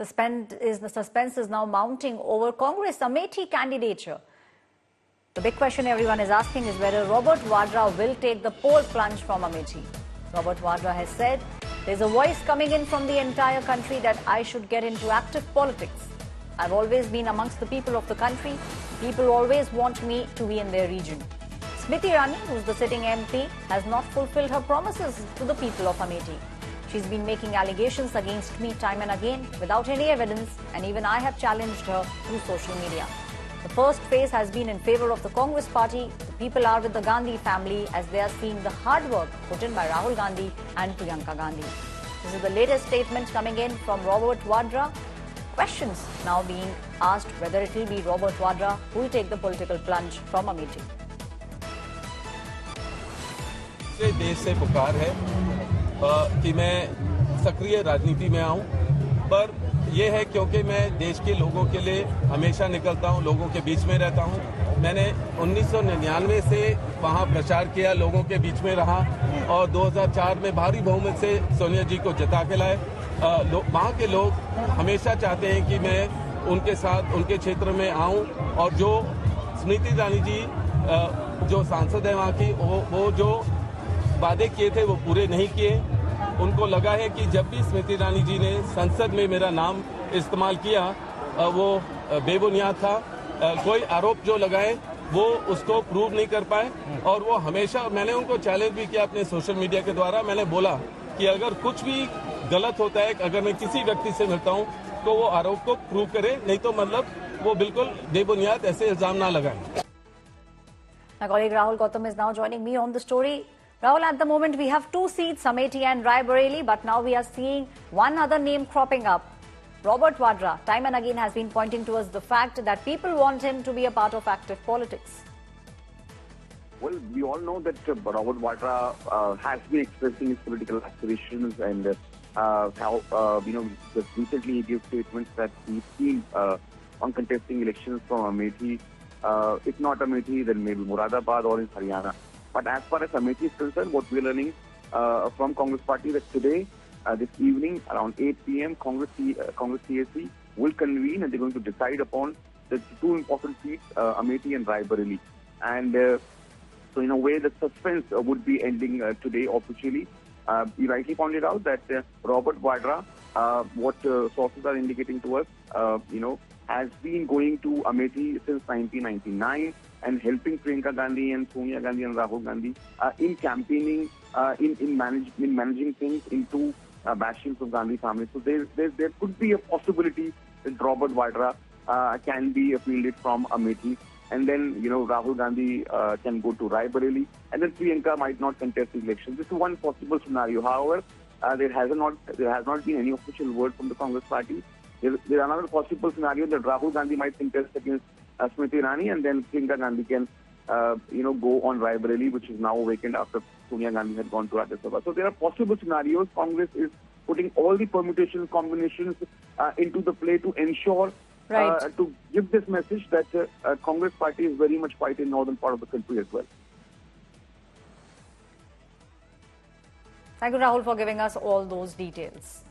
The suspense is now mounting over Congress Amethi candidature. The big question everyone is asking is whether Robert Vadra will take the poll plunge from Amethi. Robert Vadra has said, "There's a voice coming in from the entire country that I should get into active politics. I've always been amongst the people of the country. People always want me to be in their region." Smriti Irani, who's the sitting MP, has not fulfilled her promises to the people of Amethi. She's been making allegations against me time and again without any evidence, and even I have challenged her through social media. The first phase has been in favor of the Congress party. The people are with the Gandhi family as they are seeing the hard work put in by Rahul Gandhi and Priyanka Gandhi. This is the latest statement coming in from Robert Vadra. Questions now being asked whether it will be Robert Vadra who will take the political plunge from Amethi. देश से पुकार है कि मैं सक्रिय राजनीति में आऊं, पर यह है क्योंकि मैं देश के लोगों के लिए हमेशा निकलता हूं, लोगों के बीच में रहता हूं। मैंने 1999 से वहां प्रचार किया, लोगों के बीच में रहा और 2004 में भारी बहुमत से सोनिया जी को जिता के लाए। वहां के लोग हमेशा चाहते हैं कि मैं उनके साथ उनके क्षेत्र में आऊं और जो स्मृति ईरानी जी जो सांसद है वहां की, वो जो वादे किए थे वो पूरे नहीं किए। उनको लगा है कि जब भी स्मृति ईरानी जी ने संसद में मेरा नाम इस्तेमाल किया वो बेबुनियाद था। कोई आरोप जो लगाए वो उसको प्रूव नहीं कर पाए और वो हमेशा, मैंने उनको चैलेंज भी किया अपने सोशल मीडिया के द्वारा। मैंने बोला कि अगर कुछ भी गलत होता है, अगर मैं किसी व्यक्ति से मिलता हूं तो वो आरोप को प्रूव करे, नहीं तो मतलब वो बिल्कुल बेबुनियाद ऐसे इल्जाम ना लगाए। My colleague Rahul Gautam is now joining me on the story. Rahul, at the moment we have two seats, Amethi and Rae Bareli, but now we are seeing one other name cropping up. Robert Vadra, time and again, has been pointing towards the fact that people want him to be a part of active politics. Well, we all know that Robert Vadra has been expressing his political aspirations and how, just recently he gave statements that he's keen on contesting elections from Amethi. If not Amethi, then maybe Moradabad or in Haryana. But as far as Amethi is concerned, what we're learning from Congress Party that today, this evening, around 8 p.m., Congress CAC will convene and they're going to decide upon the two important seats, Amethi and Rae Bareli. And so in a way, the suspense would be ending today officially. You rightly pointed out that Robert Vadra, what sources are indicating to us, has been going to Amethi since 1999 and helping Priyanka Gandhi and Sonia Gandhi and Rahul Gandhi in campaigning, in managing things into bastions of Gandhi family. So there could be a possibility that Robert Vadra can be fielded from Amethi, and then Rahul Gandhi can go to Rae Bareli, and then Priyanka might not contest the election. This is one possible scenario. However, there has not been any official word from the Congress Party. There is another possible scenario that Rahul Gandhi might contest against Smriti Irani, and then Priyanka Gandhi can, go on Rae Bareli, which is now vacant after Sonia Gandhi had gone to Rajya Sabha. So there are possible scenarios. Congress is putting all the permutations, combinations into the play to ensure, to give this message that Congress Party is very much quite in northern part of the country as well. Thank you, Rahul, for giving us all those details.